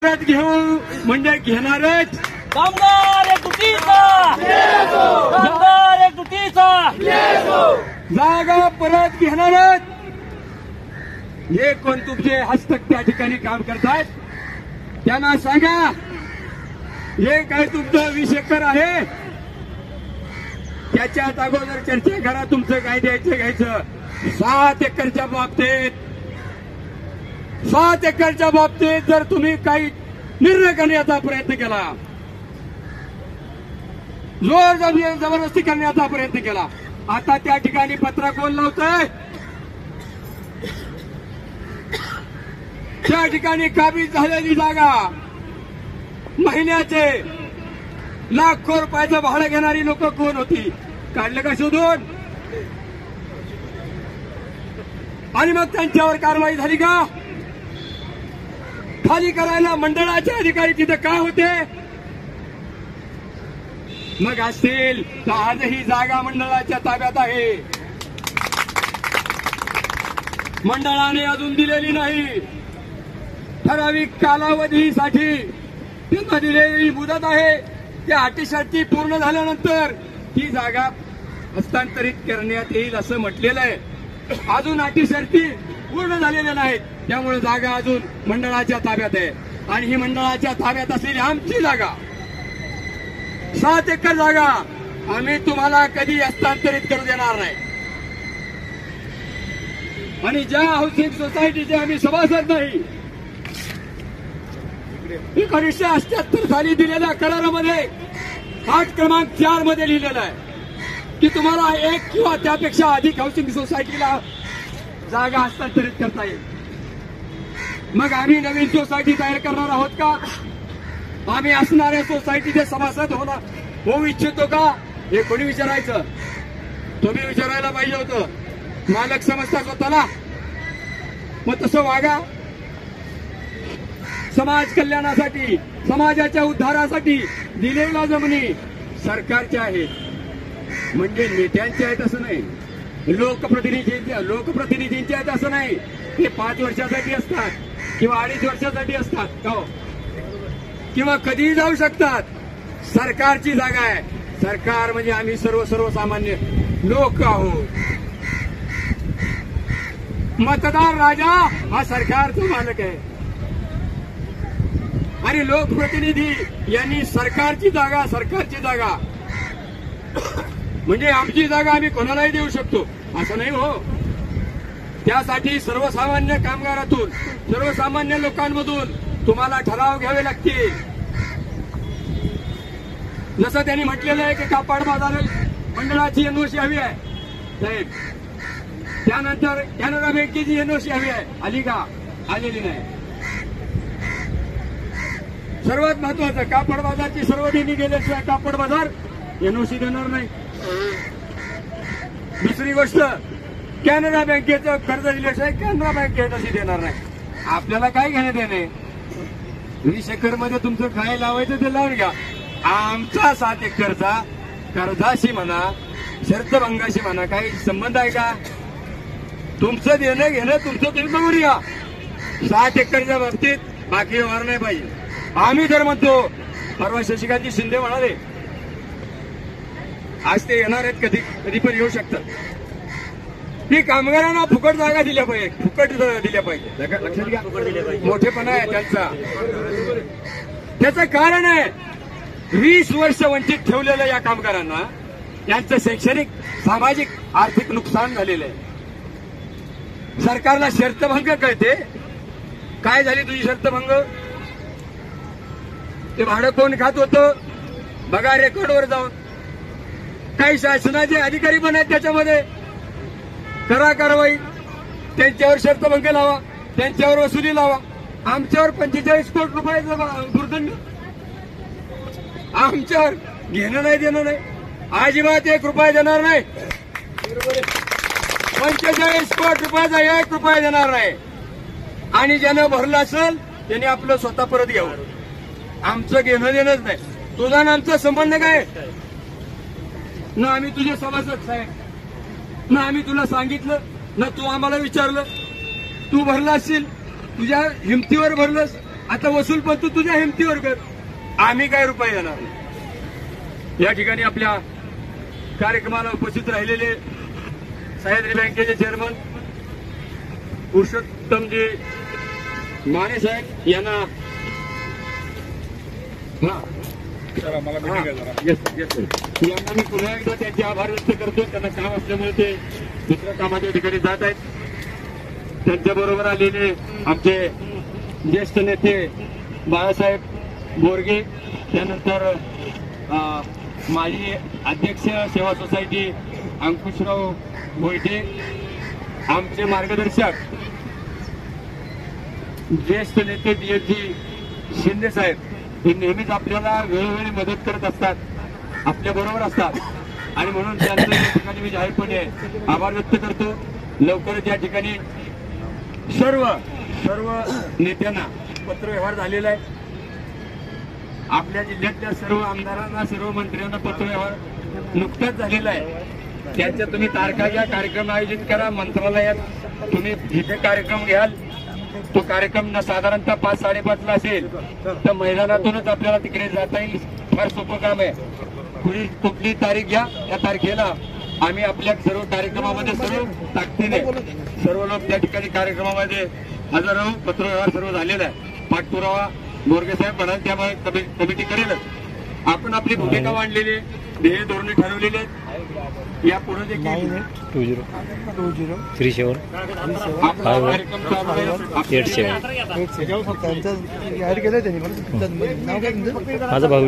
परत घेऊ म्हणजे घेणारच. कामगार एकजुटीचा, कामगार एकजुटीचा, जागा परत घेणारच. हे कोण तुमचे हस्तक त्या ठिकाणी काम करतायत त्यांना सांगा, हे काय तुमचं 20 एकर आहे त्याच्यात अगोदर चर्चा करा, तुमचं काय द्यायचं घ्यायचं. 7 एकरच्या बाबतीत 7 एकरच्या बाबतीत जर तुम्ही काही निर्णय करण्याचा प्रयत्न केला, जोर जबरदस्ती करण्याचा प्रयत्न केला, आता त्या ठिकाणी पत्रा कोण लावतंय? त्या ठिकाणी काबीज झालेली जागा महिन्याचे लाखो रुपयाचं भाडं घेणारी लोक कोण होती? काढलं का शोधून? आणि मग त्यांच्यावर कारवाई झाली का? खाली करायला मंडळाचे अधिकारी तिथे का होते? मग असतील तर आजही जागा मंडळाच्या ताब्यात आहे. मंडळाने अजून दिलेली नाही. ठराविक कालावधीसाठी त्यांना दिलेली मुदत आहे. त्या अटीशर्ती पूर्ण झाल्यानंतर ही जागा हस्तांतरित करण्यात येईल असं म्हटलेलं आहे. अजून अटीशर्ती पूर्ण झालेल्या नाहीत, त्यामुळे जागा अजून मंडळाच्या ताब्यात आहे. आणि ही मंडळाच्या ताब्यात असलेली आमची जागा 7 एकर जागा आम्ही तुम्हाला कधी हस्तांतरित करू देणार नाही. आणि ज्या हाऊसिंग सोसायटीचे आम्ही सभासद नाही, 1978 साली दिलेल्या करारामध्ये 8 क्रमांक 4 मध्ये लिहिलेलं आहे की तुम्हाला 1 किंवा त्यापेक्षा अधिक हाऊसिंग सोसायटीला जागा हस्तांतरित करता येईल. मग आम्ही नवीन सोसायटी तयार करणार आहोत का? आम्ही असणाऱ्या सोसायटीचे सभासद होऊ इच्छितो का? हे कोणी विचारायचं? तुम्ही विचारायला पाहिजे होतं. मालक समजता स्वतःला, मग तसं वागा. समाज कल्याणासाठी, समाजाच्या उद्धारासाठी दिलेल्या जमिनी सरकारच्या आहेत, म्हणजे नेत्यांच्या आहेत असं नाही, लोकप्रतिनिधींच्या आहेत असं नाही. ते 5 वर्षासाठी असतात किंवा 2.5 वर्षासाठी असतात किंवा कधीही जाऊ शकतात. सरकारची जागा आहे. सरकार म्हणजे आम्ही सर्वसामान्य लोक आहोत. मतदार राजा हा सरकारचा मालक आहे आणि लोकप्रतिनिधी यांनी सरकारची जागा म्हणजे आमची जागा आम्ही कोणालाही देऊ शकतो असं नाही हो. त्यासाठी सर्वसामान्य कामगारातून, सर्वसामान्य लोकांमधून तुम्हाला ठराव घ्यावे लागतील. जसं त्यांनी म्हटलेलं आहे की कापड बाजार मंडळाची एनओसी हवी आहे साहेब, त्यानंतर कॅनरा बँकेची एनओसी हवी आहे. आली का? आलेली नाही. सर्वात महत्वाचं, कापड बाजारची सर्व देणी गेल्याशिवाय कापड बाजार एनओसी देणार नाही. दुसरी गोष्ट, कॅनरा बँकेचं कर्ज दिल्याशिवाय कॅनरा बँक एनओसी देणार नाही. आपल्याला काय घेण्यात येणे? 20 एकर मध्ये तुमचं काय लावायचं ते लावून घ्या. आमचा 7 एकरचा कर्जाशी म्हणा, शर्तभंगाशी म्हणा काही संबंध आहे का? तुमचं देणं घेणं तुमचं तुम्ही बघून या. 7 एकरच्या बाबतीत बाकी व्यवहार नाही पाहिजे. आम्ही तर म्हणतो, परवा शशिकांत शिंदे म्हणाले, आज ते येणार आहेत, कधी पण येऊ शकतात, की कामगारांना फुकट जागा दिल्या पाहिजे, फुकट दिल्या पाहिजे. लक्षात घ्या, मोठेपणा आहे त्यांचा. त्याचं कारण आहे 20 वर्ष वंचित ठेवलेलं या कामगारांना यांचं शैक्षणिक, सामाजिक, आर्थिक नुकसान झालेलं आहे. सरकारला शर्तभंग कळते. काय झाली तुझी शर्तभंग? ते भाडं कोण खात होतं बघा रेकॉर्डवर जाऊन. काही शासनाचे अधिकारी पण आहेत त्याच्यामध्ये. करा कारवाई, त्यांच्यावर शर्तभंग लावा, त्यांच्यावर वसुली लावा. आमच्यावर 45 कोटी रुपयाचा दुर्दंड, आमच्यावर घेणं नाही देणं नाही, अजिबात 1 रुपया देणार नाही. 45 कोटी रुपयाचा 1 रुपया देणार नाही. आणि ज्यानं भरलं असेल त्याने आपलं स्वतः परत घ्यावं. आमचं घेणं देणंच नाही. तुझा ना आमचा संबंध काय? ना आम्ही तुझे सभासद साहेब, ना आम्ही तुला सांगितलं, ना तू आम्हाला विचारलं. तू भरला असशील, तुझ्या हिमतीवर भरलंस, आता वसूल पण तू तुझ्या हिमतीवर कर, आम्ही काय रुपये येणार नाही. या ठिकाणी आपल्या कार्यक्रमाला उपस्थित राहिलेले सह्याद्री बँकेचे चेअरमन पुरुषोत्तमजी माने साहेब यांना यांना मी पुन्हा एकदा त्यांचे आभार व्यक्त करतो. त्यांना काम असल्यामुळे ते दुसऱ्या कामाच्या ठिकाणी जात आहेत. त्यांच्याबरोबर आलेले आमचे ज्येष्ठ नेते बाळासाहेब बोरगे, त्यानंतर माजी अध्यक्ष सेवा सोसायटी अंकुशराव मोहिते, आमचे मार्गदर्शक ज्येष्ठ नेते DSG शिंदे साहेब, हे नेहमीच आपल्याला वेळोवेळी मदत करत असतात, आपल्या बरोबर असतात आणि म्हणून त्यांचं या ठिकाणी मी जाहीरपणे आभार व्यक्त करतो. लवकरच या ठिकाणी सर्व नेत्यांना पत्रव्यवहार झालेला आहे. आपल्या जिल्ह्यातल्या सर्व आमदारांना, सर्व मंत्र्यांना पत्रव्यवहार नुकताच झालेला आहे. त्यांच्या तुम्ही तारखा घ्या, कार्यक्रम आयोजित करा. मंत्रालयात तुम्ही जिथे कार्यक्रम घ्याल तो कार्यक्रम साधारणतः 5-5:30 असेल तर मैदानातूनच आपल्याला तिकडे जाता येईल. फार सोपं काम आहे. कुठली तारीख घ्या, त्या तारखेला आम्ही आपल्या सर्व कार्यक्रमामध्ये सर्व ताकदीने सर्व लोक त्या ठिकाणी कार्यक्रमामध्ये हजर राहून पत्रव्यवहार सर्व झालेला आहे. पाठपुरावा बोरगे साहेब म्हणाल त्यामुळे कमिटी करेलच. आपण आपली भूमिका मांडलेली, ध्येय धोरणे ठरवलेले आहेत. या पुढे देखील 2037 आपला कार्यक्रम चालू आहे. 87 ऍड केलंय त्यांनी मला नाव काय तुमचं? माझा भाऊ